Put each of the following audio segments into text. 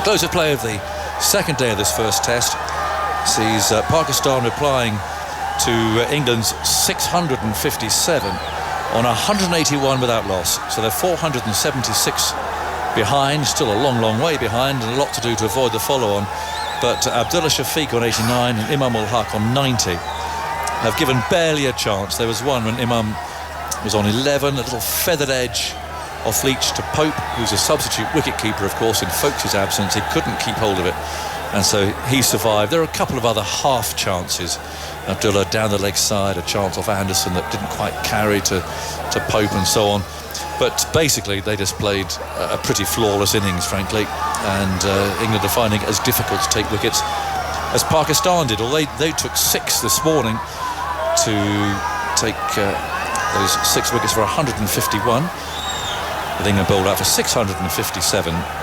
Close of play of the second day of this first test sees Pakistan replying to England's 657 on 181 without loss. So they're 476 behind, still a long way behind, and a lot to do to avoid the follow-on. But Abdullah Shafiq on 89 and Imam ul Haq on 90 have given barely a chance. There was one when Imam was on 11, a little feathered edge off Leach to Pope, who's a substitute wicket-keeper, of course, in Folkes' absence. He couldn't keep hold of it, and so he survived. There are a couple of other half chances. Abdullah down the leg side, a chance off Anderson that didn't quite carry to Pope and so on. But basically they just played a pretty flawless innings, frankly, and England are finding it as difficult to take wickets as Pakistan did. Although they took 6 this morning to take those 6 wickets for 151. With England bowled out for 657,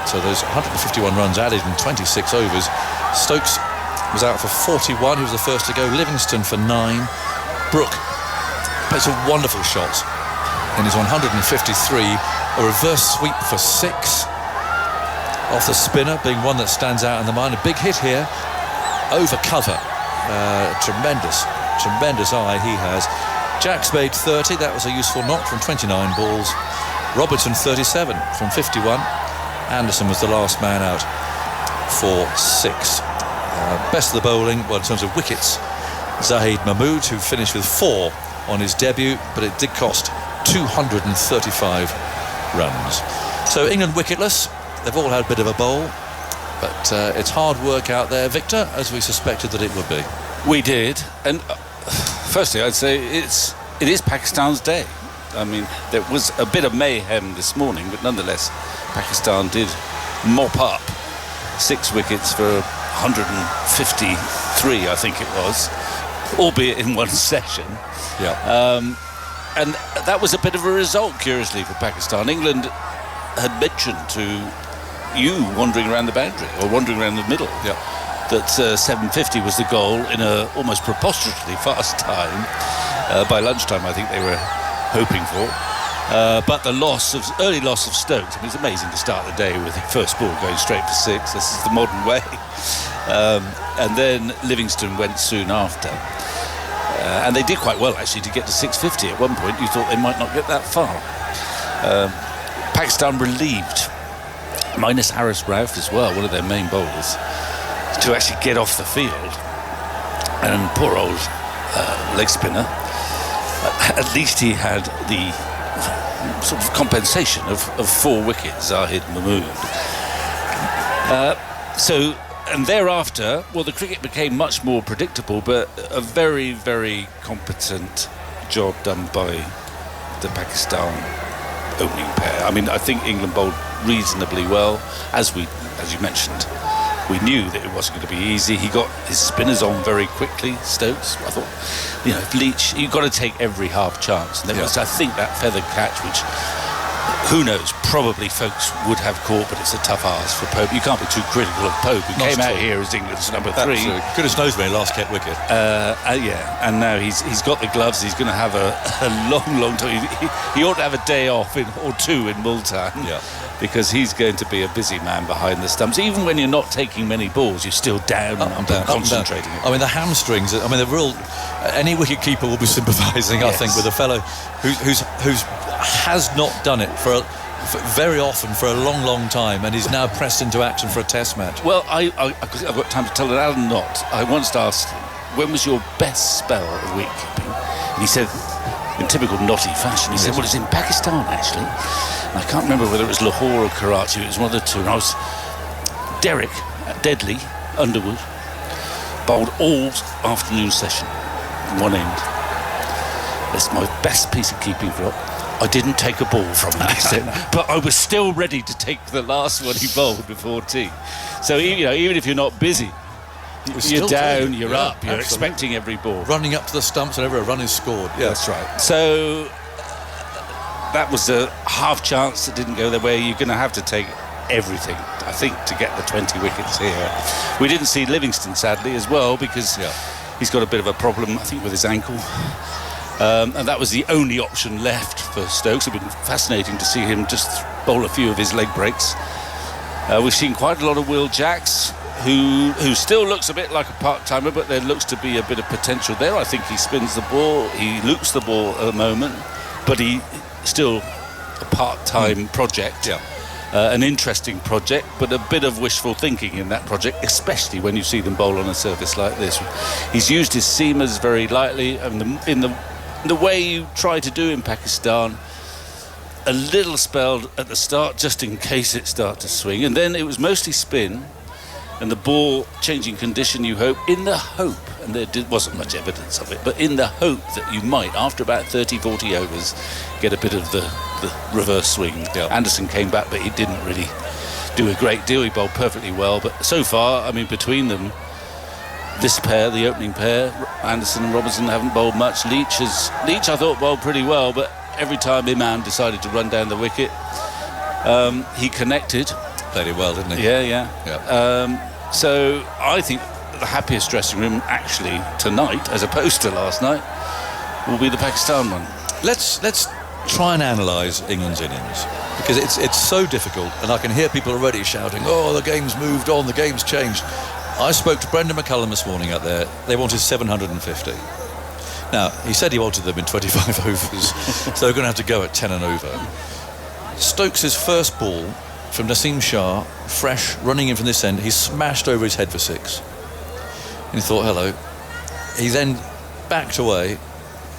so those 151 runs added in 26 overs. Stokes was out for 41, he was the first to go. Livingston for 9. Brooke plays a wonderful shot and is on 153. A reverse sweep for 6 off the spinner, being one that stands out in the mind. A big hit here over cover. Tremendous eye he has. Jacks made 30, that was a useful knock from 29 balls. Robertson 37 from 51. Anderson was the last man out for 6. Best of the bowling, well, in terms of wickets, Zahid Mahmood, who finished with 4 on his debut, but it did cost 235 runs. So England wicketless. They've all had a bit of a bowl, but it's hard work out there, Victor, as we suspected that it would be. We did, and firstly I'd say it is Pakistan's day. I mean, there was a bit of mayhem this morning, but nonetheless Pakistan did mop up 6 wickets for 153, I think it was, albeit in one session. Yeah. And that was a bit of a result, curiously, for Pakistan. England had mentioned to you wandering around the boundary, or wandering around the middle, that 750 was the goal in a almost preposterously fast time. By lunchtime, I think they were hoping for. But the early loss of Stokes, I mean, it's amazing to start the day with the first ball going straight for 6. This is the modern way. And then Livingston went soon after. And they did quite well, actually, to get to 650. At one point, you thought they might not get that far. Pakistan relieved, minus Haris Rauf as well, one of their main bowlers, to actually get off the field. And poor old leg spinner, at least he had the sort of compensation of 4 wickets, Zahid Mahmood. And thereafter, well, the cricket became much more predictable, but a very, very competent job done by the Pakistan opening pair. I mean, I think England bowled reasonably well, as you mentioned. We knew that it wasn't going to be easy. He got his spinners on very quickly, Stokes. I thought, if Leach, you've got to take every half chance. And there was, I think, that feathered catch, which, who knows, probably folks would have caught, but it's a tough ask for Pope. You can't be too critical of Pope, who came out here as England's number 3. Goodness knows when he last kept wicket. And now he's got the gloves. He's going to have a long time. He ought to have a day off or 2 in Multan. Yeah. Because he's going to be a busy man behind the stumps. Even when you're not taking many balls, you're still down and concentrating. I mean, the hamstrings. I mean, the real. Any wicket keeper will be sympathising, I think, with a fellow who's has not done it for very often for a long time, and is now pressed into action for a Test match. Well, I've got time to tell it. Alan Knott, I once asked him, when was your best spell of wicket-keeping? And he said, in typical Knotty fashion, he said, well, it's in Pakistan, actually. And I can't remember whether it was Lahore or Karachi. It was one of the two. And I was Derek at Deadly, Underwood, bowled all afternoon session, one end. That's my best piece of keeping for it. I didn't take a ball from him, he said, but I was still ready to take the last one he bowled before tea. So even if you're not busy, you're down, you're up, you're expecting every ball. Running up to the stumps whenever a run is scored. Yeah, that's right. So that was a half chance that didn't go their way. You're going to have to take everything, I think, to get the 20 wickets here. We didn't see Livingston, sadly, as well, because he's got a bit of a problem, I think, with his ankle. And that was the only option left for Stokes. It's been fascinating to see him just bowl a few of his leg breaks. We've seen quite a lot of Will Jacks, who still looks a bit like a part-timer, but there looks to be a bit of potential there. I think he spins the ball, he loops the ball at the moment, but he still a part-time project. Yeah. An interesting project, but a bit of wishful thinking in that project, especially when you see them bowl on a surface like this. He's used his seamers very lightly, and in the way you try to do in Pakistan, a little spell at the start just in case it starts to swing, and then it was mostly spin and the ball changing condition, you hope, in the hope, and there wasn't much evidence of it, but in the hope that you might, after about 30-40 overs, get a bit of the reverse swing. Yeah. Anderson came back, but he didn't really do a great deal. He bowled perfectly well, but so far, I mean, between them, this pair, the opening pair, Anderson and Robinson, haven't bowled much. Leach, I thought, bowled pretty well, but every time Imam decided to run down the wicket, he connected. Played it well, didn't he? Yeah. So I think the happiest dressing room actually tonight, as opposed to last night, will be the Pakistan one. Let's try and analyse England's innings, because it's so difficult, and I can hear people already shouting, "Oh, the game's moved on, the game's changed." I spoke to Brendan McCullum this morning out there. They wanted 750. Now, he said he wanted them in 25 overs, so they're going to have to go at 10 and over. Stokes' first ball from Naseem Shah, fresh, running in from this end, he smashed over his head for 6. And he thought, hello. He then backed away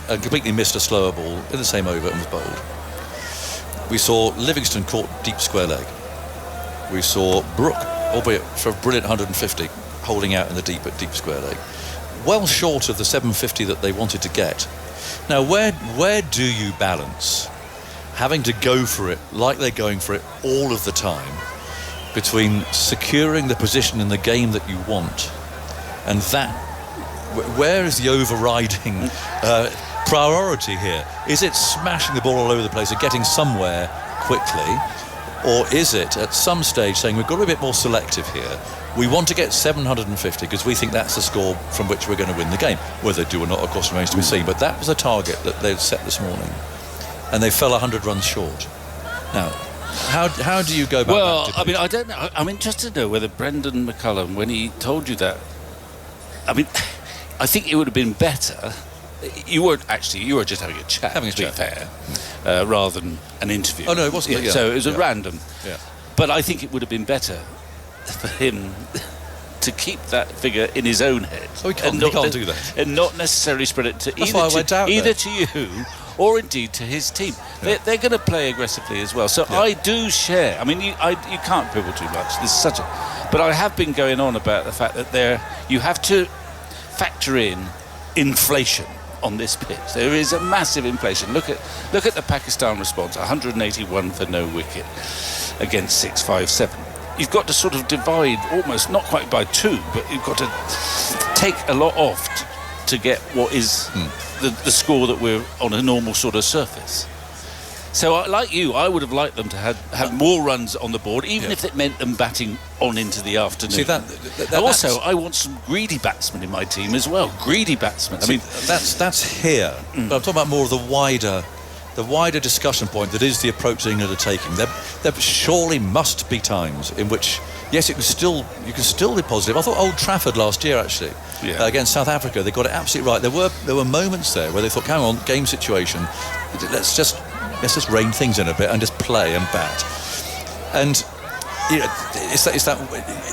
and completely missed a slower ball in the same over and was bowled. We saw Livingston caught deep square leg. We saw Brook, albeit for a brilliant 150, holding out in the deep square leg. Well short of the 750 that they wanted to get. Now, where do you balance having to go for it like they're going for it all of the time, between securing the position in the game that you want and that? Where is the overriding priority here? Is it smashing the ball all over the place and getting somewhere quickly, or is it at some stage saying we've got to be a bit more selective here? We want to get 750 because we think that's the score from which we're going to win the game. Whether they do or not, of course, remains to be seen, but that was a target that they'd set this morning, and they fell 100 runs short. Now, how do you go about that? Well, I mean, I don't know. I'm interested to know whether Brendan McCullum, when he told you that, I mean, I think it would have been better. You were just having a chat, to be fair, rather than an interview. Oh no, it wasn't. So it was a random. Yeah. But I think it would have been better for him to keep that figure in his own head. Oh, he can't do that, and not necessarily spread it to either to you or indeed to his team. Yeah. They're going to play aggressively as well. So yeah. I do share. I mean, you can't quibble too much. There's such a. But I have been going on about the fact that you have to factor in inflation on this pitch. There is a massive inflation. Look at the Pakistan response. 181 for no wicket against 657. You've got to sort of divide almost, not quite by 2, but you've got to take a lot off to get what is the score that we're on a normal sort of surface. So, like you, I would have liked them to have more runs on the board, even if it meant them batting on into the afternoon. See, that also, I want some greedy batsmen in my team as well. Greedy batsmen. See, I mean, that's here. But I'm talking about more of the wider discussion point that is the approach England are taking. There surely must be times in which, yes, you can still be positive. I thought Old Trafford last year, actually, against South Africa, they got it absolutely right. There were moments there where they thought, hang on, game situation, let's just rein things in a bit and just play and bat. And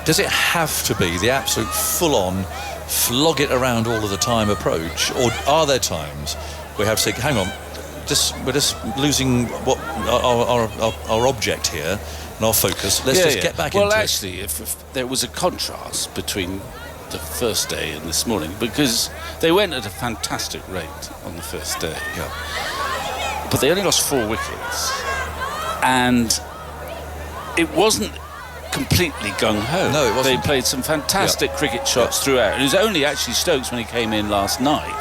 does it have to be the absolute full-on, flog it around all of the time approach, or are there times we have to say, hang on, we're just losing what our object here and our focus. Let's get back into it. Well, actually, if there was a contrast between the first day and this morning, because they went at a fantastic rate on the first day. Yeah. But they only lost 4 wickets, and it wasn't completely gung-ho. No, it wasn't. They played some fantastic cricket shots throughout. It was only actually Stokes, when he came in last night,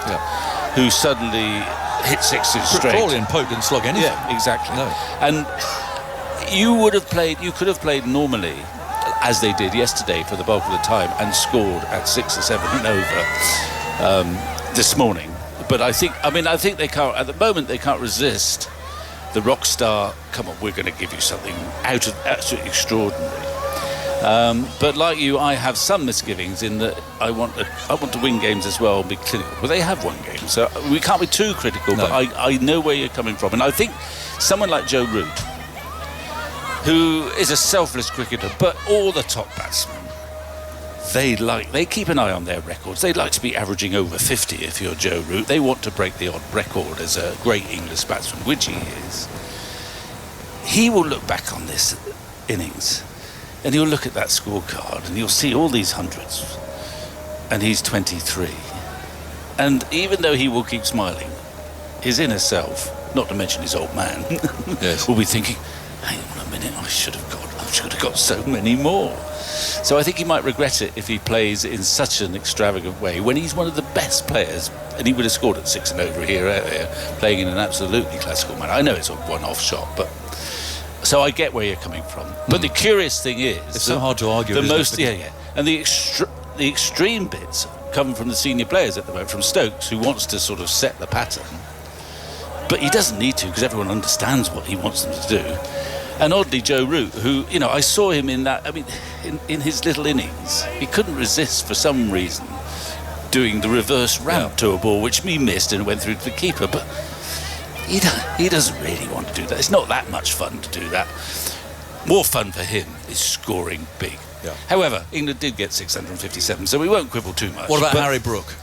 who suddenly hit 6s straight. Crawley and Pope didn't slog anything. Yeah, exactly. No. And you could have played normally, as they did yesterday for the bulk of the time, and scored at 6 or 7 and over this morning. But I think they can't, at the moment, they can't resist the rock star, come on, we're going to give you something out of absolutely extraordinary. But like you, I have some misgivings in that I want to win games as well and be clinical. But they have won games, so we can't be too critical. No. But I know where you're coming from. And I think someone like Joe Root, who is a selfless cricketer, but all the top batsmen, they keep an eye on their records. They'd like to be averaging over 50 if you're Joe Root. They want to break the odd record as a great English batsman, which he is. He will look back on this innings and he'll look at that scorecard and he'll see all these hundreds, and he's 23. And even though he will keep smiling, his inner self, not to mention his old man, Yes. will be thinking, hang on a minute, I should have got so many more. So I think he might regret it if he plays in such an extravagant way when he's one of the best players, and he would have scored at 6 and over here earlier, playing in an absolutely classical manner. I know it's a one-off shot, but so I get where you're coming from. But the curious thing is, It's so hard to argue. the isn't it? most, and the extreme bits come from the senior players at the moment, from Stokes, who wants to sort of set the pattern, but he doesn't need to because everyone understands what he wants them to do. And oddly, Joe Root, who, I saw him in that, in his little innings, he couldn't resist for some reason doing the reverse ramp to a ball, which he missed and went through to the keeper. But he doesn't really want to do that. It's not that much fun to do that. More fun for him is scoring big. Yeah. However, England did get 657, so we won't quibble too much. What about But- Harry Brook?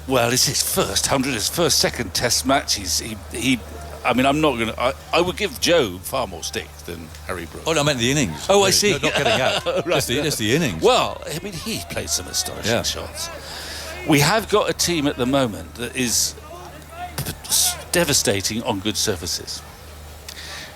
Well, it's his first 100, his second Test match. I'm not going to. I would give Joe far more stick than Harry Brook. Oh, no, I meant the innings. Oh, I see. No, not getting out. Right. Just the innings. Well, he played some astonishing shots. We have got a team at the moment that is devastating on good surfaces.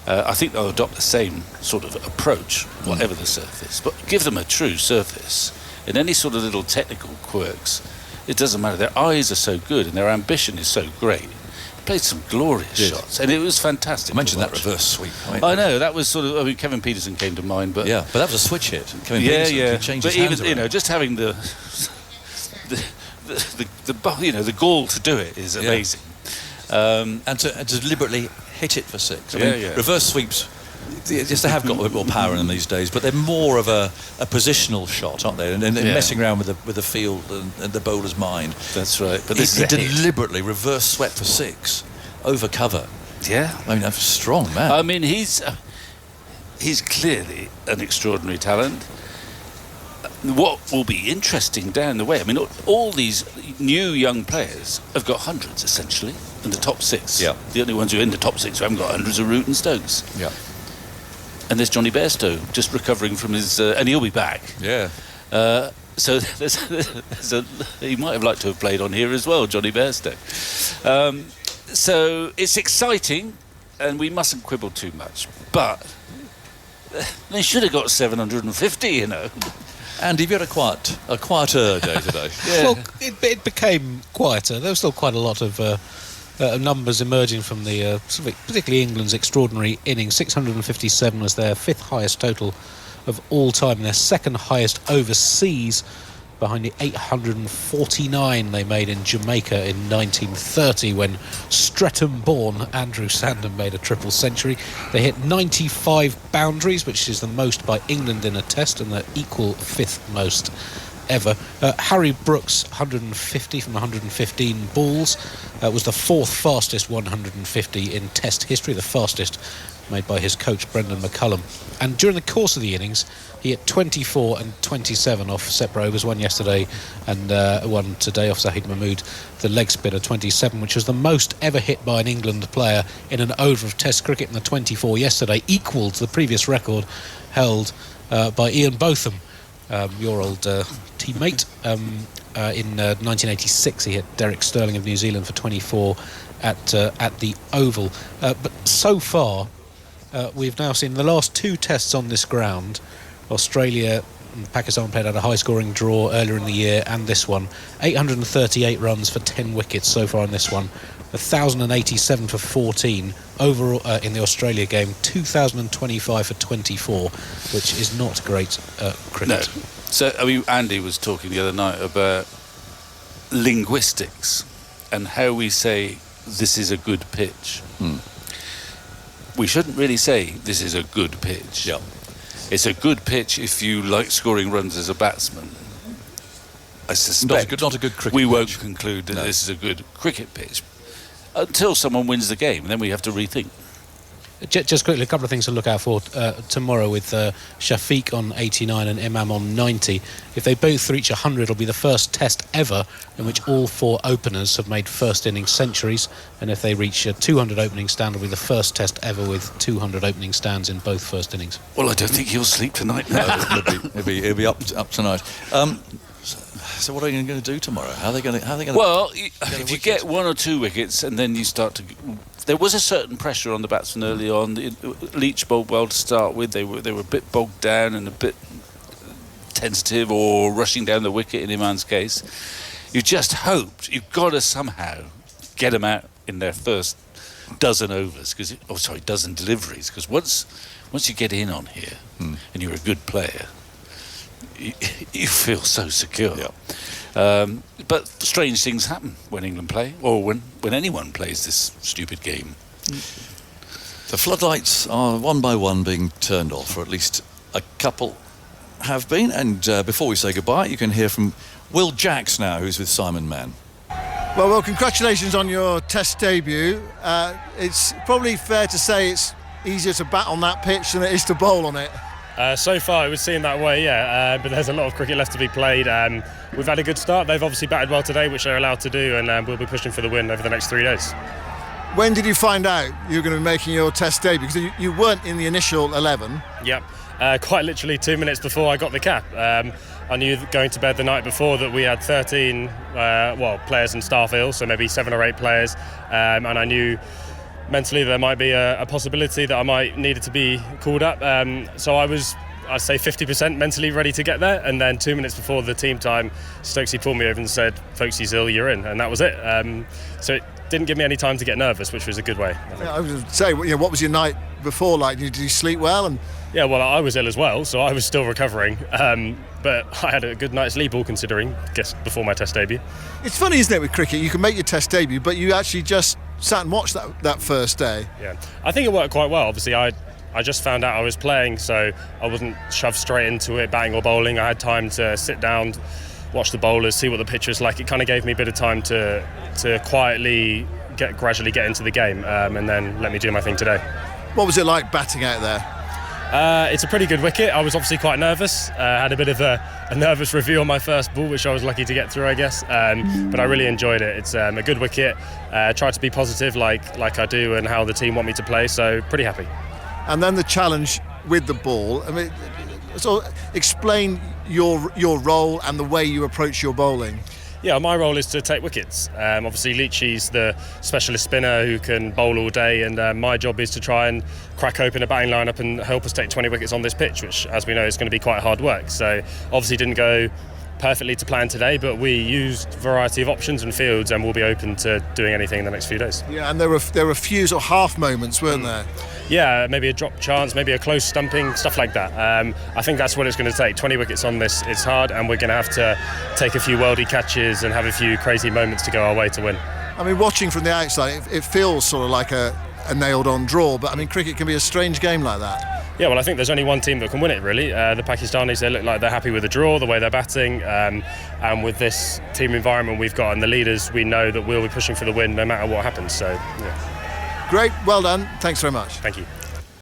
I think they'll adopt the same sort of approach, whatever the surface. But give them a true surface, and any sort of little technical quirks, it doesn't matter. Their eyes are so good, and their ambition is so great. They played some glorious shots, and it was fantastic. I mentioned to that watch. reverse sweep. I know, that was sort of. Kevin Peterson came to mind, but Yeah, but that was a switch hit. Kevin yeah, Peterson, yeah. He changed But his hands even around. just having the gall to do it is amazing. And to deliberately hit it for 6. I mean, Yeah. reverse sweeps, yes, they have got a bit more power in them these days, but they're more of a positional shot, aren't they? And messing around with the field and the bowler's mind. That's right. But He this is a hit. deliberately reverse swept for 6 over cover. Yeah. I mean, that's a strong man. I mean, he's clearly an extraordinary talent. What will be interesting down the way, all these new young players have got hundreds, essentially, in the top 6. Yeah. The only ones who are in the top 6 who haven't got hundreds are Root and Stokes. Yeah. And there's Johnny Bairstow, just recovering from his... and he'll be back. Yeah. So he might have liked to have played on here as well, Johnny Bairstow. So it's exciting, and we mustn't quibble too much. But they should have got 750, Andy, have you had a quieter day today? Yeah. Well, it became quieter. There was still quite a lot of numbers emerging from the, particularly England's extraordinary innings. 657 was their 5th highest total of all time, their 2nd highest overseas, behind the 849 they made in Jamaica in 1930 when Streatham-born Andrew Sandham made a triple century. They hit 95 boundaries, which is the most by England in a test, and the equal 5th most ever. Harry Brooks, 150 from 115 balls, was the 4th fastest 150 in test history, the fastest made by his coach Brendan McCullum. And during the course of the innings, he hit 24 and 27 off Sepp Rovers, one yesterday and one today off Zahid Mahmood, the leg spinner, 27, which was the most ever hit by an England player in an over of Test cricket, and the 24 yesterday equalled the previous record held by Ian Botham, your old teammate. In 1986, he hit Derek Sterling of New Zealand for 24 at the Oval. But so far, we've now seen the last 2 tests on this ground. Australia and Pakistan played out a high-scoring draw earlier in the year, and this one. 838 runs for 10 wickets so far in this one. 1,087 for 14 overall in the Australia game. 2,025 for 24, which is not great cricket. No. So, Andy was talking the other night about linguistics and how we say this is a good pitch. We shouldn't really say this is a good pitch. Yeah. It's a good pitch if you like scoring runs as a batsman. I suspect Not a good cricket we won't pitch. conclude that this is a good cricket pitch until someone wins the game, and then we have to rethink. Just quickly, a couple of things to look out for tomorrow with Shafiq on 89 and Imam on 90. If they both reach 100, it'll be the first test ever in which all 4 openers have made first innings centuries. And if they reach a 200 opening stand, it'll be the first test ever with 200 opening stands in both first innings. Well, I don't think he'll sleep tonight now. It'll be up tonight. So what are you going to do tomorrow? How are they going to? Well, if you get 1 or 2 wickets and then you start to... There was a certain pressure on the batsmen early on. Leach bowled well to start with. They were a bit bogged down and a bit tentative or rushing down the wicket in Iman's case. You just hoped. You've got to somehow get them out in their first dozen overs. Dozen deliveries. Because once you get in on here and you're a good player, you feel so secure. Yeah. But strange things happen when England play, or when anyone plays this stupid game. The floodlights are one by one being turned off, or at least a couple have been. And before we say goodbye, you can hear from Will Jacks now, who's with Simon Mann. Well, congratulations on your Test debut. It's probably fair to say it's easier to bat on that pitch than it is to bowl on it. So far it would seem that way, but there's a lot of cricket left to be played. We've had a good start. They've obviously batted well today, which they're allowed to do, and we'll be pushing for the win over the next 3 days. When did you find out you were going to be making your Test debut? Because you weren't in the initial 11. Yep, quite literally 2 minutes before I got the cap. I knew going to bed the night before that we had 13 players and staff ill, so maybe 7 or 8 players, and I knew mentally there might be a possibility that I might needed to be called up. So I was, I'd say 50% mentally ready to get there, and then 2 minutes before the team time, Stokesy pulled me over and said, "Folkesy's ill, you're in," and that was it. So it didn't give me any time to get nervous, which was a good way. Yeah, I was going to say, what was your night before like? Did you sleep well? Yeah, well, I was ill as well, so I was still recovering. But I had a good night's sleep, all considering, before my Test debut. It's funny, isn't it, with cricket? You can make your Test debut, but you actually just sat and watched that first day. Yeah, I think it worked quite well. Obviously, I just found out I was playing, so I wasn't shoved straight into it, batting or bowling. I had time to sit down, watch the bowlers, see what the pitch was like. It kind of gave me a bit of time to quietly gradually get into the game, and then let me do my thing today. What was it like batting out there? It's a pretty good wicket. I was obviously quite nervous. Had a bit of a nervous review on my first ball, which I was lucky to get through, I guess. But I really enjoyed it. It's a good wicket. Tried to be positive like I do and how the team want me to play, so pretty happy. And then the challenge with the ball. I mean, so explain your role and the way you approach your bowling. Yeah, my role is to take wickets. Obviously, Leachy's the specialist spinner who can bowl all day, and my job is to try and crack open a batting lineup and help us take 20 wickets on this pitch, which, as we know, is going to be quite hard work. So, obviously, didn't go perfectly to plan today, but we used a variety of options and fields, and we'll be open to doing anything in the next few days. Yeah, and there were a few sort of half moments, weren't there? Yeah, maybe a drop chance, maybe a close stumping, stuff like that. I think that's what it's going to take. 20 wickets on this, it's hard, and we're going to have to take a few worldy catches and have a few crazy moments to go our way to win. I mean, watching from the outside, it feels sort of like a nailed-on draw, but I mean, cricket can be a strange game like that. Yeah, well, I think there's only one team that can win it, really. The Pakistanis, they look like they're happy with the draw, the way they're batting, and with this team environment we've got and the leaders, we know that we'll be pushing for the win no matter what happens. So, yeah. Great, well done. Thanks very much. Thank you.